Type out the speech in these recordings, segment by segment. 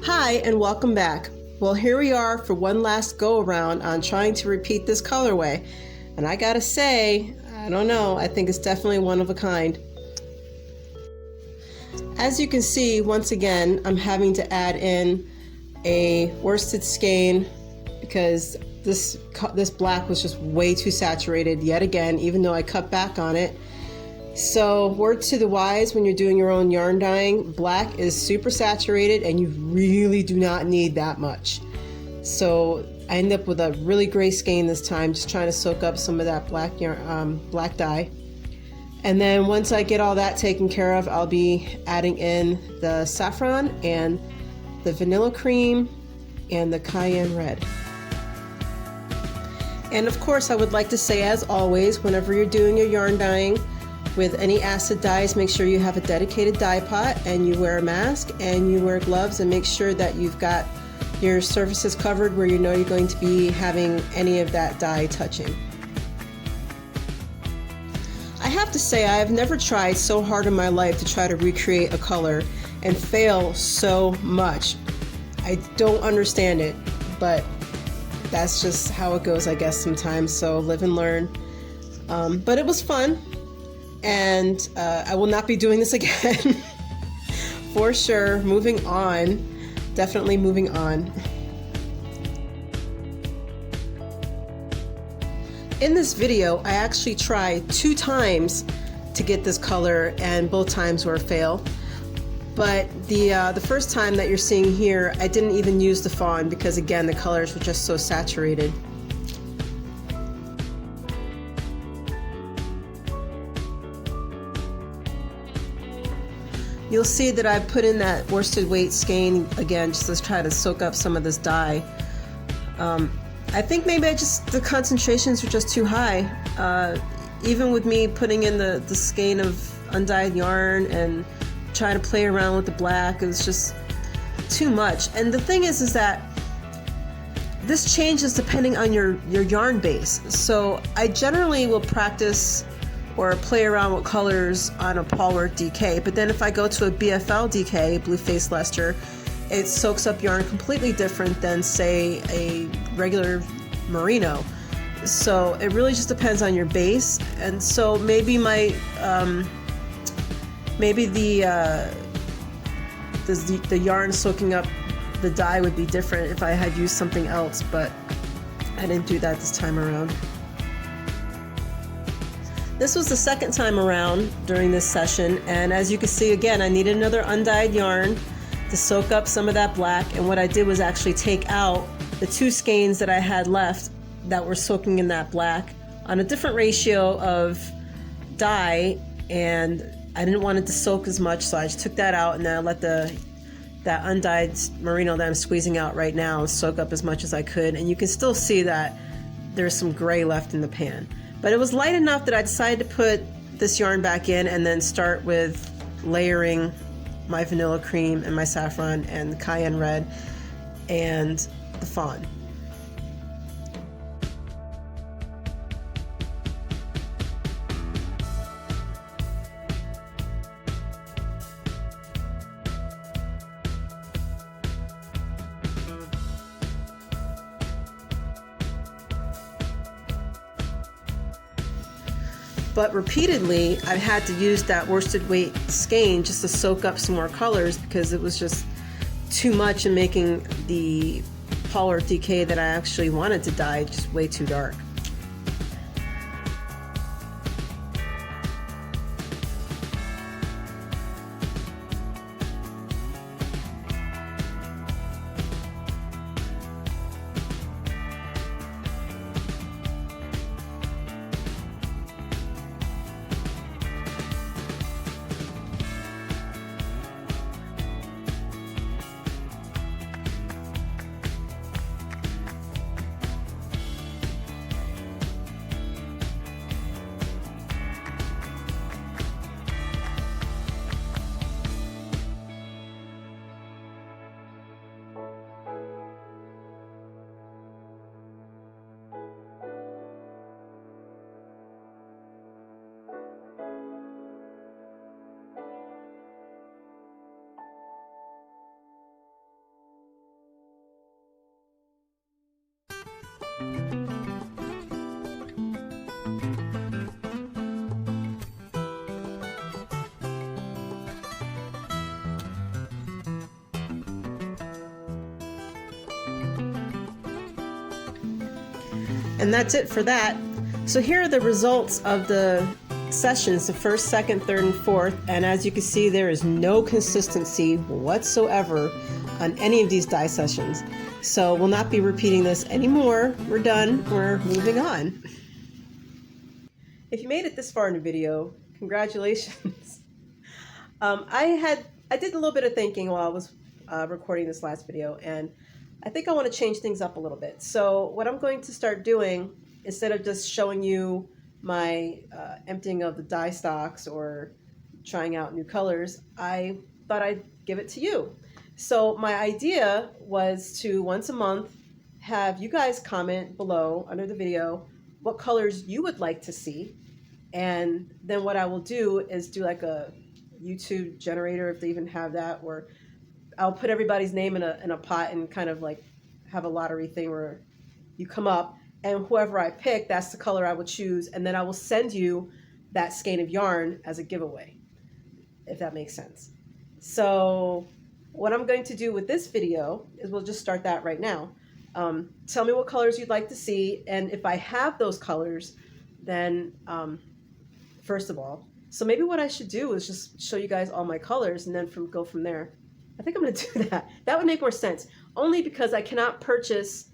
Hi and welcome back. Well, here we are for one last go around on trying to repeat this colorway. And I gotta say, I don't know, I think it's definitely one of a kind. As you can see, once again, I'm having to add in a worsted skein because this black was just way too saturated yet again, even though I cut back on it. So word to the wise, when you're doing your own yarn dyeing, black is super saturated and you really do not need that much. So I end up with a really gray skein this time, just trying to soak up some of that black yarn, black dye. And then once I get all that taken care of, I'll be adding in the saffron and the vanilla cream and the cayenne red. And of course, I would like to say, as always, whenever you're doing your yarn dyeing, with any acid dyes, make sure you have a dedicated dye pot and you wear a mask and you wear gloves, and make sure that you've got your surfaces covered where you know you're going to be having any of that dye touching. I have to say, I have never tried so hard in my life to try to recreate a color and fail so much. I don't understand it, but that's just how it goes, I guess, sometimes. So live and learn. But it was fun. And I will not be doing this again for sure. Moving on, definitely moving on. In this video, I actually tried 2 times to get this color, and both times were a fail. But the first time that you're seeing here, I didn't even use the fawn because, again, the colors were just so saturated. You'll see that I put in that worsted weight skein again, just to try to soak up some of this dye. I think maybe the concentrations were just too high. Even with me putting in the skein of undyed yarn and trying to play around with the black, it was just too much. And the thing is that this changes depending on your yarn base. So I generally will practice or play around with colors on a Polwarth DK, but then if I go to a BFL DK, Blue Face Leicester, it soaks up yarn completely different than, say, a regular merino. So it really just depends on your base. And so maybe the yarn soaking up the dye would be different if I had used something else, but I didn't do that this time around. This was the second time around during this session, and as you can see, again, I needed another undyed yarn to soak up some of that black, and what I did was actually take out the 2 skeins that I had left that were soaking in that black on a different ratio of dye, and I didn't want it to soak as much, so I just took that out, and then I let that undyed merino that I'm squeezing out right now soak up as much as I could, and you can still see that there's some gray left in the pan. But it was light enough that I decided to put this yarn back in and then start with layering my vanilla cream and my saffron and the cayenne red and the fawn. But repeatedly, I've had to use that worsted weight skein just to soak up some more colors because it was just too much in making the Polwarth DK that I actually wanted to dye just way too dark. And that's it for that. So here are the results of the sessions, the first, second, third, and fourth. And as you can see, there is no consistency whatsoever on any of these dye sessions. So we'll not be repeating this anymore. We're done. We're moving on. If you made it this far in the video, congratulations. I did a little bit of thinking while I was recording this last video, and I think I want to change things up a little bit. So what I'm going to start doing, instead of just showing you my emptying of the dye stocks or trying out new colors, I thought I'd give it to you. So my idea was to once a month have you guys comment below under the video what colors you would like to see, and then what I will do is do like a YouTube generator, if they even have that, or I'll put everybody's name in a pot and kind of like have a lottery thing where you come up and whoever I pick, that's the color I will choose, and then I will send you that skein of yarn as a giveaway, if that makes sense. So what I'm going to do with this video is we'll just start that right now. Tell me what colors you'd like to see, and if I have those colors, then first of all, so maybe what I should do is just show you guys all my colors and then go from there. I think I'm going to do that. That would make more sense, only because I cannot purchase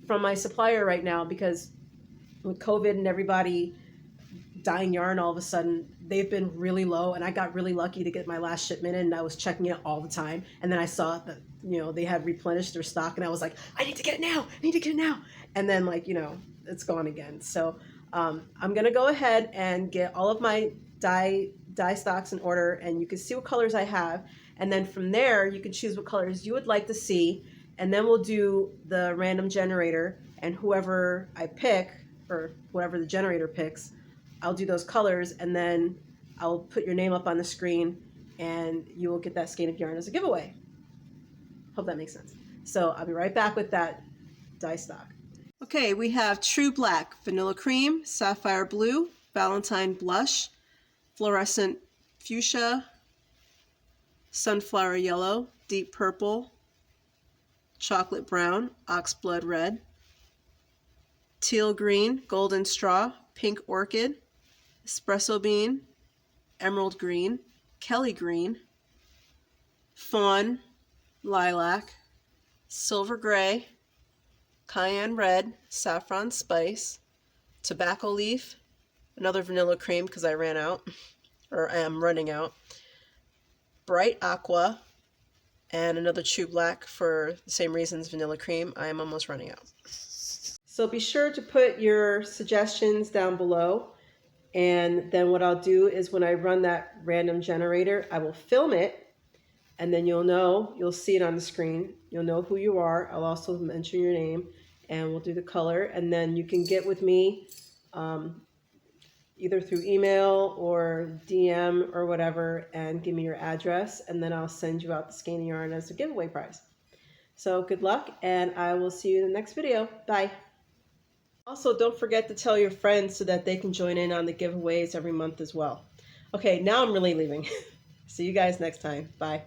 from my supplier right now, because with COVID and everybody dyeing yarn all of a sudden, they've been really low, and I got really lucky to get my last shipment in, and I was checking it all the time, and then I saw that, you know, they had replenished their stock, and I was like, I need to get it now, I need to get it now, and then, like, you know, it's gone again. So I'm gonna go ahead and get all of my dye stocks in order, and you can see what colors I have, and then from there you can choose what colors you would like to see, and then we'll do the random generator, and whoever I pick, or whoever the generator picks, I'll do those colors, and then I'll put your name up on the screen, and you will get that skein of yarn as a giveaway. Hope that makes sense. So I'll be right back with that dye stock. Okay, we have True Black, Vanilla Cream, Sapphire Blue, Valentine Blush, Fluorescent Fuchsia, Sunflower Yellow, Deep Purple, Chocolate Brown, Oxblood Red, Teal Green, Golden Straw, Pink Orchid, Espresso Bean, Emerald Green, Kelly Green, Fawn, Lilac, Silver Gray, Cayenne Red, Saffron Spice, Tobacco Leaf, another Vanilla Cream because I ran out, or I am running out, Bright Aqua, and another True Black for the same reasons, Vanilla Cream. I am almost running out. So be sure to put your suggestions down below, and then what I'll do is when I run that random generator, I will film it, and then you'll see it on the screen. You'll know who you are. I'll also mention your name, and we'll do the color, and then you can get with me either through email or DM or whatever, and give me your address, and then I'll send you out the skein of yarn as a giveaway prize. So good luck, and I will see you in the next video. Bye. Also, don't forget to tell your friends so that they can join in on the giveaways every month as well. Okay, now I'm really leaving. See you guys next time. Bye.